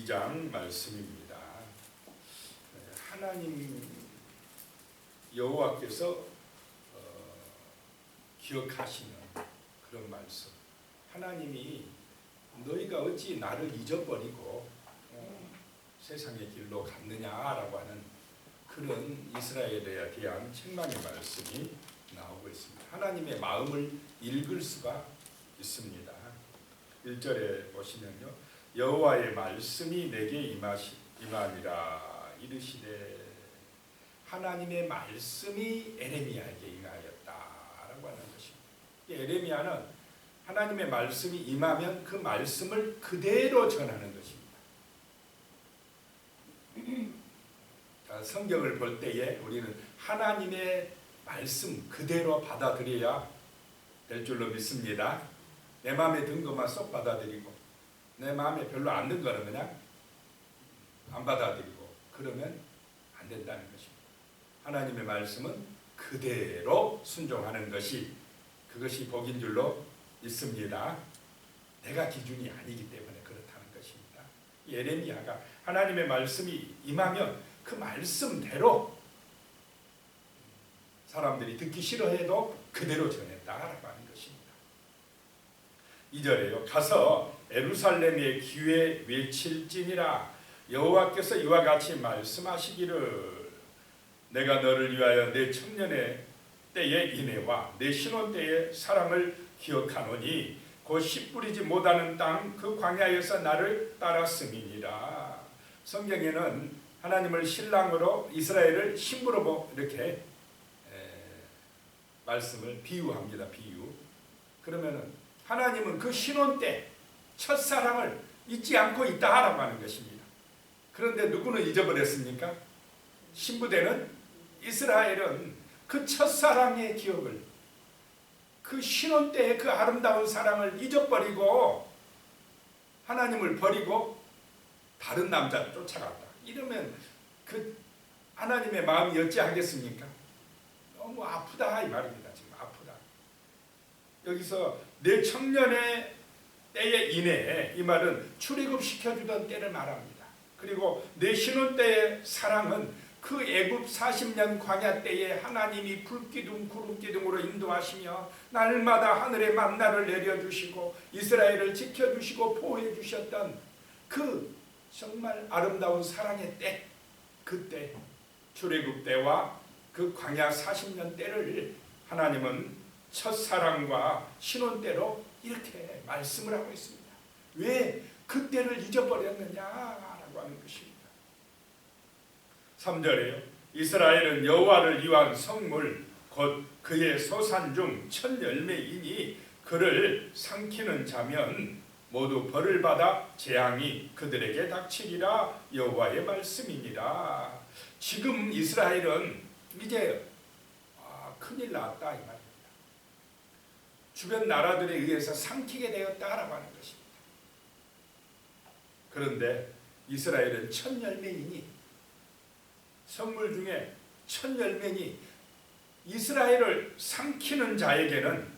2장 말씀입니다. 하나님 여호와께서 기억하시는 그런 말씀. 하나님이 너희가 어찌 나를 잊어버리고 세상의 길로 갔느냐라고 하는 그런 이스라엘에 대한 책망의 말씀이 나오고 있습니다. 하나님의 마음을 읽을 수가 있습니다. 1절에 보시면요, 여호와의 말씀이 내게 임하니라 이르시되, 하나님의 말씀이 에레미야에게 임하였다라고 하는 것입니다. 에레미야는 하나님의 말씀이 임하면 그 말씀을 그대로 전하는 것입니다. 성경을 볼 때에 우리는 하나님의 말씀 그대로 받아들여야 될 줄로 믿습니다. 내 마음에 든 것만 쏙 받아들이고 내 마음에 별로 안 든 거는 그냥 안 받아들이고 그러면 안 된다는 것입니다. 하나님의 말씀은 그대로 순종하는 것이, 그것이 복인 줄로 믿습니다. 내가 기준이 아니기 때문에 그렇다는 것입니다. 예레미야가 하나님의 말씀이 임하면 그 말씀대로 사람들이 듣기 싫어해도 그대로 전했다라고 하는 것입니다. 2절에요. 가서 예루살렘의 귀에 외칠지니라. 여호와께서 이와 같이 말씀하시기를, 내가 너를 위하여 내 청년의 때의 인애와 내 신혼 때의 사랑을 기억하노니 곧 씨 뿌리지 못하는 땅 그 광야에서 나를 따랐음이니라. 성경에는 하나님을 신랑으로 이스라엘을 신부로 이렇게 말씀을 비유합니다. 비유. 그러면은 하나님은 그 신혼 때 첫사랑을 잊지 않고 있다라고 하는 것입니다. 그런데 누구는 잊어버렸습니까? 신부되는 이스라엘은 그 첫사랑의 기억을, 그 신혼 때의 그 아름다운 사랑을 잊어버리고 하나님을 버리고 다른 남자를 쫓아갔다. 이러면 그 하나님의 마음이 어찌하겠습니까? 너무 아프다 이 말입니다. 지금 아프다. 여기서 내 청년의 때의 인애, 이 말은 출애굽시켜주던 때를 말합니다. 그리고 내 신혼 때의 사랑은 그 애굽 40년 광야 때에 하나님이 불기둥 구름기둥으로 인도하시며 날마다 하늘에 만나를 내려주시고 이스라엘을 지켜주시고 보호해주셨던 그 정말 아름다운 사랑의 때, 그때 출애굽 때와 그 광야 40년 때를 하나님은 첫사랑과 신혼 때로 이렇게 말씀을 하고 있습니다. 왜 그때를 잊어버렸느냐라고 하는 것입니다. 3절에요. 이스라엘은 여호와를 위한 성물 곧 그의 소산 중 첫 열매이니 그를 삼키는 자면 모두 벌을 받아 재앙이 그들에게 닥치리라. 여호와의 말씀이니라. 지금 이스라엘은 이제 큰일 났다 이 말입니다. 주변 나라들에 의해서 삼키게 되었다라고 하는 것입니다. 그런데 이스라엘은 첫 열매이니, 성물 중에 첫 열매니 이스라엘을 삼키는 자에게는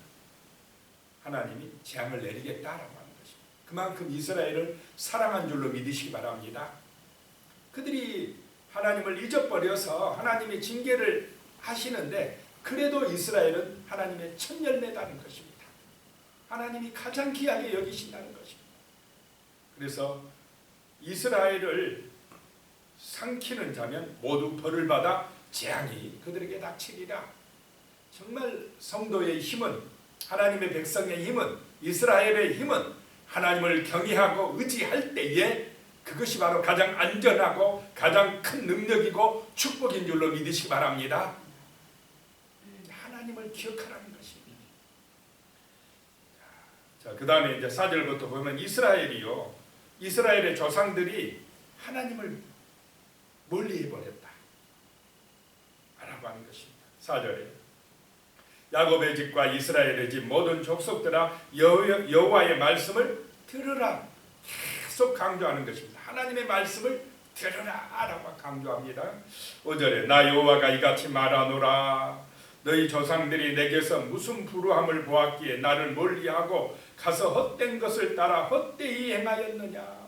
하나님이 재앙을 내리겠다라고 하는 것입니다. 그만큼 이스라엘을 사랑한 줄로 믿으시기 바랍니다. 그들이 하나님을 잊어버려서 하나님의 징계를 하시는데 그래도 이스라엘은 하나님의 첫 열매다는 것입니다. 하나님이 가장 귀하게 여기신다는 것입니다. 그래서 이스라엘을 삼키는 자면 모두 벌을 받아 재앙이 그들에게 닥치리라. 정말 성도의 힘은, 하나님의 백성의 힘은, 이스라엘의 힘은 하나님을 경외하고 의지할 때에 그것이 바로 가장 안전하고 가장 큰 능력이고 축복인 줄로 믿으시기 바랍니다. 하나님을 기억하라는 것입니다. 자, 그 다음에 이제 4절부터 보면 이스라엘이요, 이스라엘의 조상들이 하나님을 멀리 해버렸다 라고 하는 것입니다. 4절에 야곱의 집과 이스라엘의 집 모든 족속들아 여호와의 말씀을 들으라. 계속 강조하는 것입니다. 하나님의 말씀을 들으라 라고 강조합니다. 5절에 나 여호와가 이같이 말하노라. 너희 조상들이 내게서 무슨 불우함을 보았기에 나를 멀리하고 가서 헛된 것을 따라 헛되이 행하였느냐.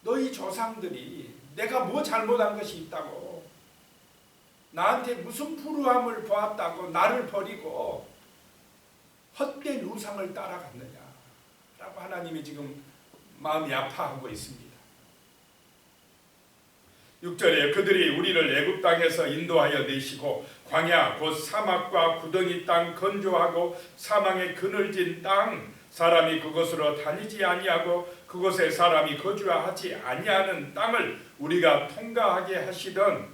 너희 조상들이 내가 뭐 잘못한 것이 있다고, 나한테 무슨 불우함을 보았다고 나를 버리고 헛된 우상을 따라갔느냐 라고 하나님이 지금 마음이 아파하고 있습니다. 6절에 그들이 우리를 애굽 땅에서 인도하여 내시고 광야 곧 사막과 구덩이 땅, 건조하고 사망의 그늘진 땅, 사람이 그곳으로 다니지 아니하고 그곳에 사람이 거주하지 아니하는 땅을 우리가 통과하게 하시던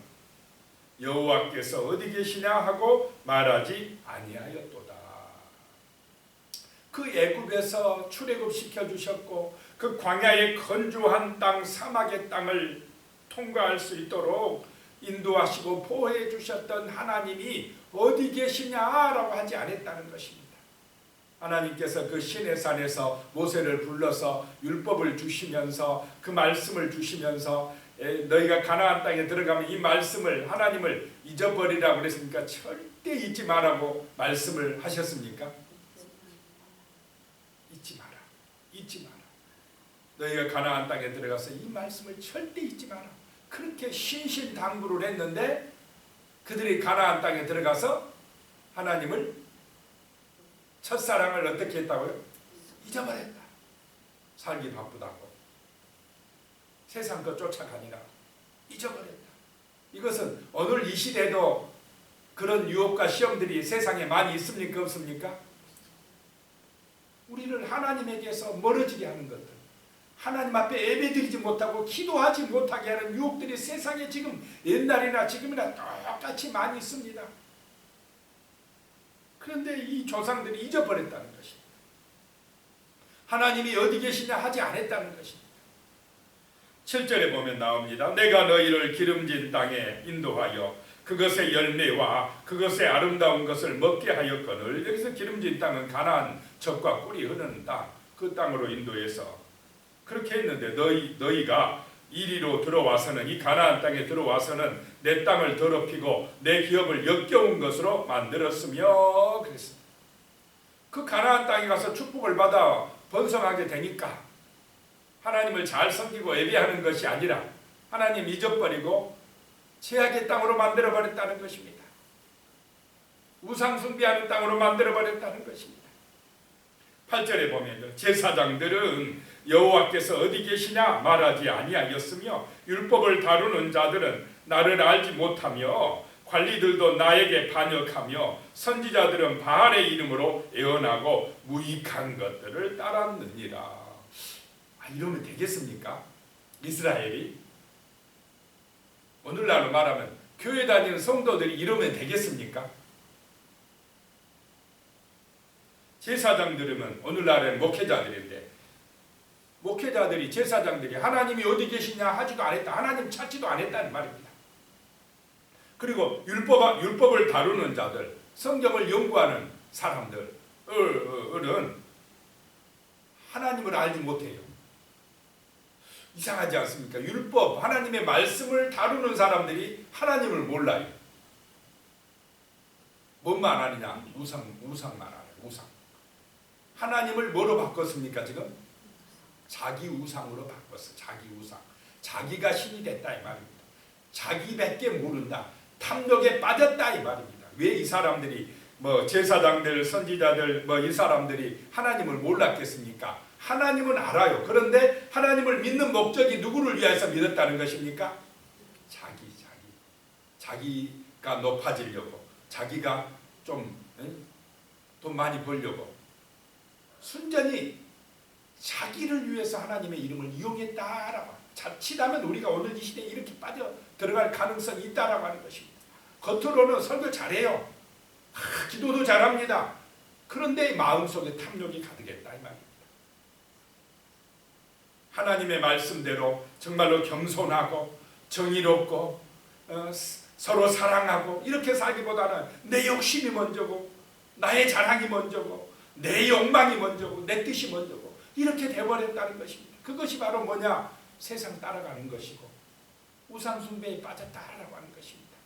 여호와께서 어디 계시냐 하고 말하지 아니하였도다. 그 애굽에서 출애굽시켜 주셨고 그 광야의 건조한 땅, 사막의 땅을 통과할 수 있도록 인도하시고 보호해 주셨던 하나님이 어디 계시냐라고 하지 않았다는 것입니다. 하나님께서 그 시내산에서 모세를 불러서 율법을 주시면서 그 말씀을 주시면서 너희가 가나안 땅에 들어가면 이 말씀을, 하나님을 잊어버리라고 그랬습니까? 절대 잊지 말라고 말씀을 하셨습니까? 잊지 마라. 잊지 마라. 너희가 가나안 땅에 들어가서 이 말씀을 절대 잊지 마라. 그렇게 신신당부를 했는데 그들이 가나안 땅에 들어가서 하나님을, 첫사랑을 어떻게 했다고요? 잊어버렸다. 살기 바쁘다고, 세상 것 쫓아가니라 잊어버렸다. 이것은 오늘 이 시대도 그런 유혹과 시험들이 세상에 많이 있습니까? 없습니까? 우리를 하나님에게서 멀어지게 하는 것들, 하나님 앞에 예배드리지 못하고 기도하지 못하게 하는 유혹들이 세상에 지금 옛날이나 지금이나 똑같이 많이 있습니다. 그런데 이 조상들이 잊어버렸다는 것입니다. 하나님이 어디 계시냐 하지 않았다는 것입니다. 7절에 보면 나옵니다. 내가 너희를 기름진 땅에 인도하여 그것의 열매와 그것의 아름다운 것을 먹게 하였거늘. 여기서 기름진 땅은 가나안 젖과 꿀이 흐르는 땅, 그 땅으로 인도해서 그렇게 했는데 너희가 이리로 들어와서는, 이 가나안 땅에 들어와서는 내 땅을 더럽히고 내 기업을 역겨운 것으로 만들었으며 그랬습니다. 그 가나안 땅에 가서 축복을 받아 번성하게 되니까 하나님을 잘 섬기고 예배하는 것이 아니라 하나님 잊어버리고 죄악의 땅으로 만들어버렸다는 것입니다. 우상 숭배하는 땅으로 만들어버렸다는 것입니다. 8절에 보면 제사장들은 여호와께서 어디 계시냐 말하지 아니하였으며 율법을 다루는 자들은 나를 알지 못하며 관리들도 나에게 반역하며 선지자들은 바알의 이름으로 애언하고 무익한 것들을 따랐느니라. 이러면 되겠습니까? 이스라엘이? 오늘날로 말하면 교회 다니는 성도들이 이러면 되겠습니까? 제사장들이면 오늘날에는 목회자들인데, 목회자들이, 제사장들이 하나님이 어디 계시냐 하지도 않았다. 하나님 찾지도 않았다는 말입니다. 그리고 율법을 다루는 자들, 성경을 연구하는 사람들은 하나님을 알지 못해요. 이상하지 않습니까? 율법, 하나님의 말씀을 다루는 사람들이 하나님을 몰라요. 뭔만 아느냐? 우상만 알아요. 우상. 하나님을 뭐로 바꿨습니까 지금? 자기 우상으로 바꿨어. 자기 우상. 자기가 신이 됐다 이 말입니다. 자기밖에 모른다. 탐욕에 빠졌다 이 말입니다. 왜 이 사람들이 제사장들, 선지자들 이 사람들이 하나님을 몰랐겠습니까? 하나님은 알아요. 그런데 하나님을 믿는 목적이 누구를 위해서 믿었다는 것입니까? 자기가 높아지려고, 자기가 좀 돈 많이 벌려고 순전히 자기를 위해서 하나님의 이름을 이용했다라고. 자칫하면 우리가 오늘 이 시대에 이렇게 빠져 들어갈 가능성이 있다라고 하는 것입니다. 겉으로는 설교 잘해요. 기도도 잘합니다. 그런데 마음속에 탐욕이 가득했다 이 말입니다. 하나님의 말씀대로 정말로 겸손하고 정의롭고 서로 사랑하고 이렇게 살기보다는 내 욕심이 먼저고 나의 자랑이 먼저고 내 욕망이 먼저고 내 뜻이 먼저고 이렇게 돼버렸다는 것입니다. 그것이 바로 뭐냐? 세상 따라가는 것이고 우상 숭배에 빠졌다라고 하는 것입니다.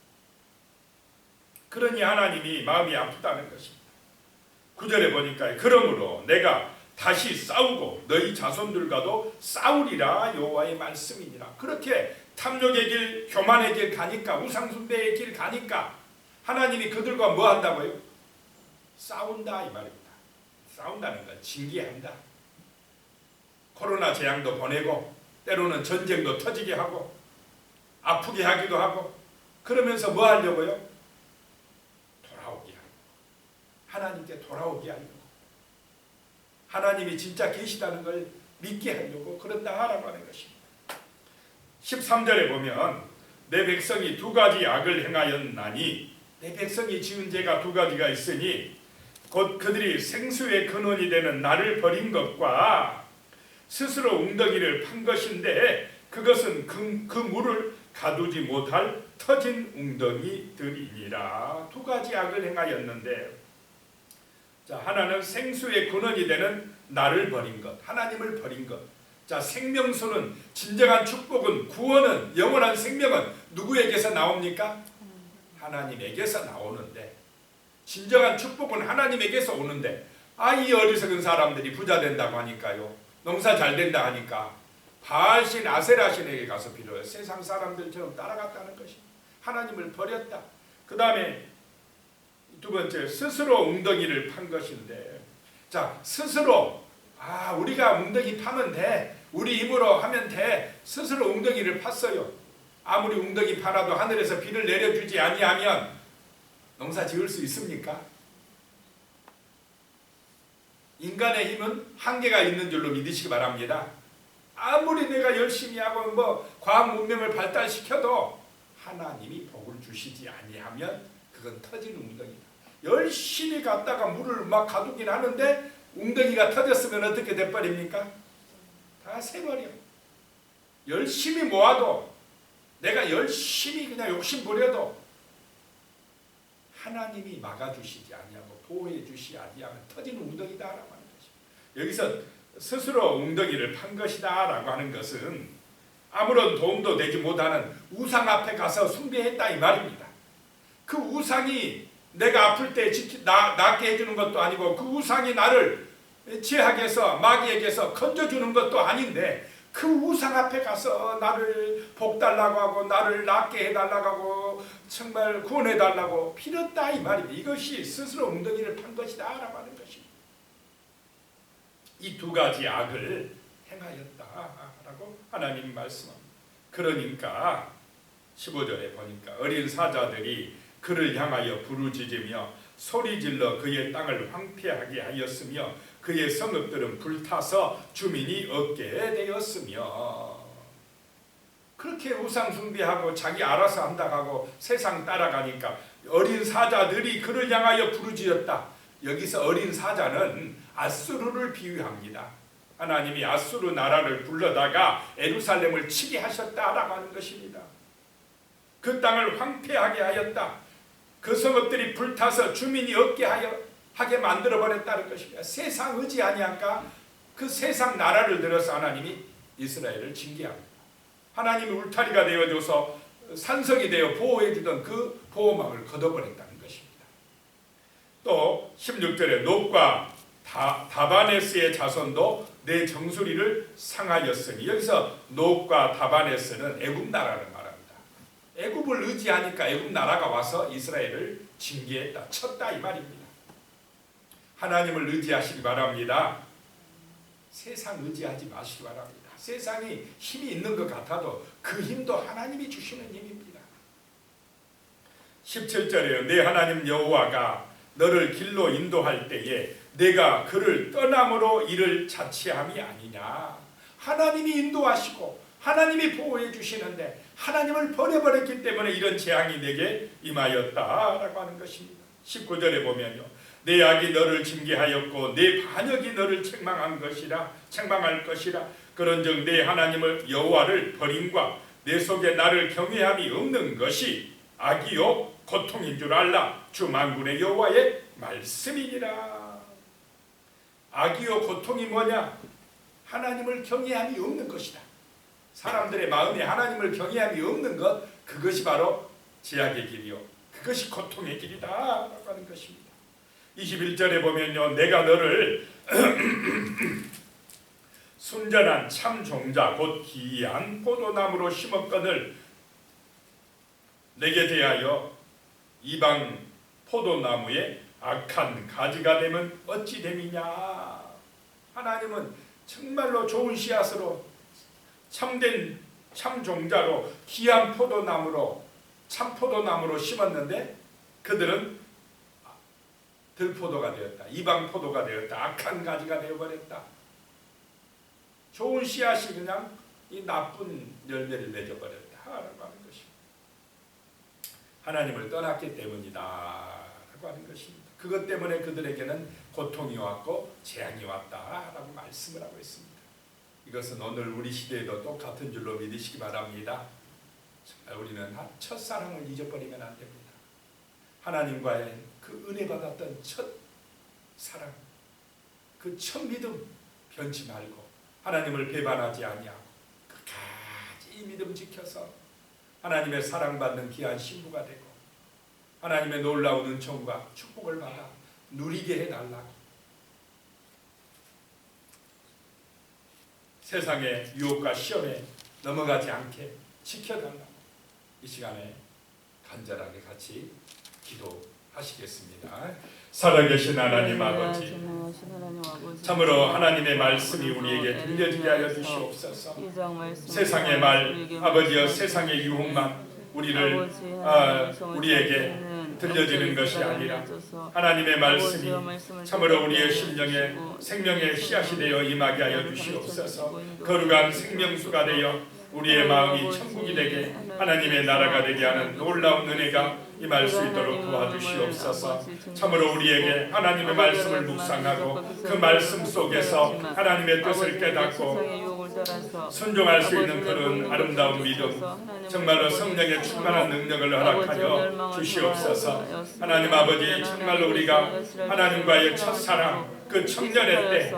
그러니 하나님이 마음이 아프다는 것입니다. 9절에 보니까 그러므로 내가 다시 싸우고 너희 자손들과도 싸우리라 여호와의 말씀이니라. 그렇게 탐욕의 길, 교만의 길 가니까, 우상숭배의 길 가니까 하나님이 그들과 뭐 한다고요? 싸운다 이 말입니다. 싸운다는 건 징계한다. 코로나 재앙도 보내고 때로는 전쟁도 터지게 하고 아프게 하기도 하고 그러면서 뭐 하려고요? 돌아오게 하고 하나님께 돌아오게 하려고 하나님이 진짜 계시다는 걸 믿게 하려고 그런다라고 하는 것입니다. 13절에 보면 내 백성이 두 가지 악을 행하였나니 내 백성이 지은 죄가 두 가지가 있으니 곧 그들이 생수의 근원이 되는 나를 버린 것과 스스로 웅덩이를 판 것인데 그것은 그 물을 가두지 못할 터진 웅덩이들이니라. 두 가지 악을 행하였는데 자, 하나는 생수의 근원이 되는 나를 버린 것, 하나님을 버린 것. 자, 생명수는 진정한 축복은 구원은 영원한 생명은 누구에게서 나옵니까? 하나님에게서 나오는데 진정한 축복은 하나님에게서 오는데 이 어리석은 사람들이 부자 된다고 하니까요. 농사 잘 된다 하니까 바알신 아세라신에게 가서 빌어요. 세상 사람들처럼 따라갔다는 것입니다. 하나님을 버렸다. 그 다음에 두 번째 스스로 웅덩이를 판 것인데 자 스스로 우리가 웅덩이 파면 돼. 우리 힘으로 하면 돼. 스스로 웅덩이를 팠어요. 아무리 웅덩이 파라도 하늘에서 비를 내려주지 아니하면 농사 지을 수 있습니까? 인간의 힘은 한계가 있는 줄로 믿으시기 바랍니다. 아무리 내가 열심히 하고 과학 문명을 발달시켜도 하나님이 복을 주시지 아니하면 그건 터지는 웅덩이다. 열심히 갔다가 물을 막 가두긴 하는데 웅덩이가 터졌으면 어떻게 돼버립니까? 다 새버려. 열심히 모아도 내가 열심히 그냥 욕심 부려도 하나님이 막아주시지 아니하고 보호해주시지 아니하면 터지는 웅덩이다라고 하는 것입니다. 여기서 스스로 웅덩이를 판 것이다 라고 하는 것은 아무런 도움도 되지 못하는 우상 앞에 가서 숭배했다 이 말입니다. 그 우상이 내가 아플 때 낫게 해주는 것도 아니고 그 우상이 나를 죄악에서 마귀에게서 건져주는 것도 아닌데 그 우상 앞에 가서 나를 복달라고 하고 나를 낫게 해달라고 하고 정말 구원해달라고 빌었다 이 말입니다. 이것이 스스로 웅덩이를 판 것이다 라고 하는 것입니다. 이 두 가지 악을 행하였다라고 하나님 말씀합니다. 그러니까 15절에 보니까 어린 사자들이 그를 향하여 부르짖으며 소리질러 그의 땅을 황폐하게 하였으며 그의 성읍들은 불타서 주민이 얻게 되었으며 그렇게 우상 숭배하고 자기 알아서 한다고 하고 세상 따라가니까 어린 사자들이 그를 향하여 부르짖었다. 여기서 어린 사자는 아수르를 비유합니다. 하나님이 아수르 나라를 불러다가 예루살렘을 치게 하셨다라고 하는 것입니다. 그 땅을 황폐하게 하였다. 그 성읍들이 불타서 주민이 없게 하게 만들어버렸다는 것입니다. 세상 의지 아니할까? 그 세상 나라를 들어서 하나님이 이스라엘을 징계합니다. 하나님이 울타리가 되어줘서 산성이 되어 보호해주던 그 보호막을 걷어버렸다는 것입니다. 또 16절에 놋과 다바네스의 자손도 내 정수리를 상하였으니 여기서 놋과 다바네스는 애굽 나라를 말합니다. 애굽을 의지하니까 애굽 나라가 와서 이스라엘을 징계했다, 쳤다 이 말입니다. 하나님을 의지하시기 바랍니다. 세상 의지하지 마시기 바랍니다. 세상이 힘이 있는 것 같아도 그 힘도 하나님이 주시는 힘입니다. 17절에요. 내 하나님 여호와가 너를 길로 인도할 때에 내가 그를 떠남으로 이를 자치함이 아니냐. 하나님이 인도하시고 하나님이 보호해 주시는데 하나님을 버려버렸기 때문에 이런 재앙이 내게 임하였다라고 하는 것입니다. 19절에 보면요. 내 악이 너를 징계하였고 내 반역이 너를 책망할 것이라. 그런즉 내 하나님을 여호와를 버림과 내 속에 나를 경외함이 없는 것이 악이요 고통인 줄 알라. 주 만군의 여호와의 말씀이니라. 악이요 고통이 뭐냐? 하나님을 경외함이 없는 것이다. 사람들의 마음에 하나님을 경외함이 없는 것, 그것이 바로 죄악의 길이요 그것이 고통의 길이다 라고 하는 것입니다. 21절에 보면요. 내가 너를 순전한 참 종자 곧 기이한 포도나무로 심었거늘 내게 대하여 이방 포도나무에 악한 가지가 되면 어찌 됨이냐. 하나님은 정말로 좋은 씨앗으로 참된 참 종자로 귀한 포도나무로 참 포도나무로 심었는데 그들은 들포도가 되었다. 이방 포도가 되었다. 악한 가지가 되어버렸다. 좋은 씨앗이 그냥 이 나쁜 열매를 맺어버렸다 라고 하는 것입니다. 하나님을 떠났기 때문이다 라고 하는 것입니다. 그것 때문에 그들에게는 고통이 왔고 재앙이 왔다 라고 말씀을 하고 있습니다. 이것은 오늘 우리 시대에도 똑같은 줄로 믿으시기 바랍니다. 정말 우리는 첫사랑을 잊어버리면 안 됩니다. 하나님과의 그 은혜 받았던 첫 사랑, 그 첫 믿음 변치 말고 하나님을 배반하지 아니하고 끝까지 이 믿음 지켜서 하나님의 사랑받는 귀한 신부가 되고 하나님의 놀라운 은총과 축복을 받아 누리게 해달라고, 세상의 유혹과 시험에 넘어가지 않게 지켜달라고 이 시간에 간절하게 같이 기도하시겠습니다. 살아계신 하나님 아버지, 참으로 하나님의 말씀이 우리에게 들려지게 하여 주시옵소서. 세상의 말, 아버지여, 세상의 유혹만 우리에게 들려지는 것이 아니라 하나님의 말씀이 참으로 우리의 심령에 생명의 씨앗이 되어 임하게 하여 주시옵소서. 거룩한 생명수가 되어 우리의 마음이 천국이 되게 하나님의 나라가 되게 하는 놀라운 은혜가 임할 수 있도록 도와주시옵소서. 참으로 우리에게 하나님의 말씀을 묵상하고 그 말씀 속에서 하나님의 뜻을 깨닫고 순종할 수 있는 그런 아름다운 믿음, 정말로 성령의 충만한 능력을 허락하여 주시옵소서. 하나님 아버지, 정말로 우리가 하나님과의 첫사랑, 그 청년의 때,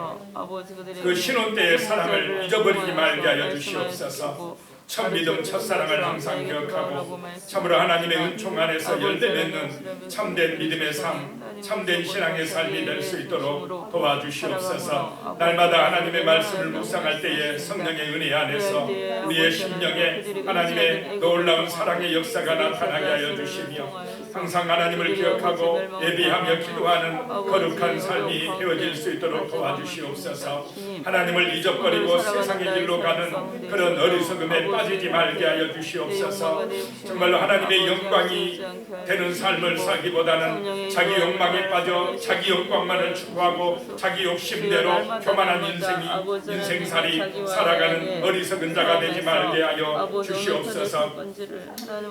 그 신혼 때의 사랑을 잊어버리지 말게 하여 주시옵소서. 첫 믿음, 첫사랑을 항상 기억하고 참으로 하나님의 은총 안에서 열매 맺는 참된 믿음의 삶, 참된 신앙의 삶이 될 수 있도록 도와주시옵소서. 날마다 하나님의 말씀을 묵상할 때에 성령의 은혜 안에서 우리의 심령에 하나님의 놀라운 사랑의 역사가 나타나게 하여 주시며 항상 하나님을 기억하고 예비하며 기도하는 거룩한 삶이 되어질 수 있도록 도와주시옵소서. 하나님을 잊어버리고 세상의 길로 가는 그런 어리석음에 빠지지 말게 하여 주시옵소서. 정말로 하나님의 영광이 되는 삶을 살기보다는 자기 욕망에 빠져 자기 영광만을 추구하고 자기 욕심대로 교만한 인생살이 살아가는 어리석은 자가 되지 말게 하여 주시옵소서.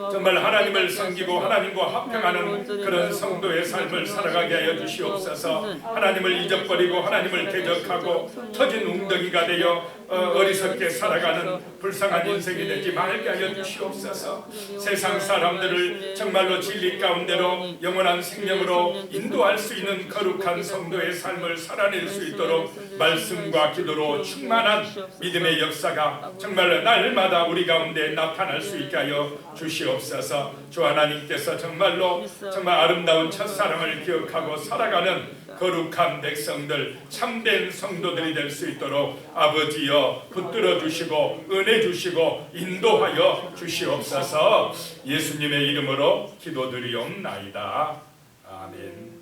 정말 하나님을 섬기고 하나님과 합평하는 그런 성도의 삶을 살아가게 하여 주시옵소서. 하나님을 잊어버리고 하나님을 대적하고 터진 웅덩이가 되어 어리석게 살아가는 불쌍한 인생이 되지 말게 하여 주시옵소서. 세상 사람들을 정말로 진리 가운데로 영원한 생명으로 인도할 수 있는 거룩한 성도의 삶을 살아낼 수 있도록 말씀과 기도로 충만한 믿음의 역사가 정말로 날마다 우리 가운데 나타날 수 있게 하여 주시옵소서. 주 하나님께서 정말 아름다운 첫사랑을 기억하고 살아가는 거룩한 백성들, 참된 성도들이 될 수 있도록 아버지여 붙들어 주시고 은혜 주시고 인도하여 주시옵소서. 예수님의 이름으로 기도드리옵나이다. 아멘.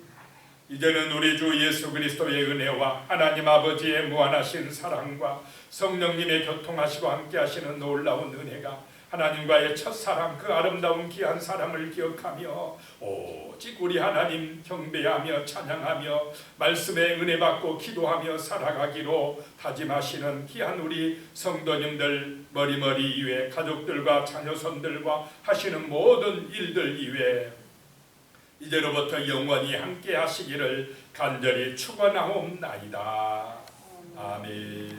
이제는 우리 주 예수 그리스도의 은혜와 하나님 아버지의 무한하신 사랑과 성령님의 교통하시고 함께하시는 놀라운 은혜가 하나님과의 첫사랑, 그 아름다운 귀한 사랑을 기억하며 오직 우리 하나님 경배하며 찬양하며 말씀에 은혜 받고 기도하며 살아가기로 다짐하시는 귀한 우리 성도님들 머리머리 이외 가족들과 자녀손들과 하시는 모든 일들 이외 이제로부터 영원히 함께 하시기를 간절히 축원하옵나이다. 아멘.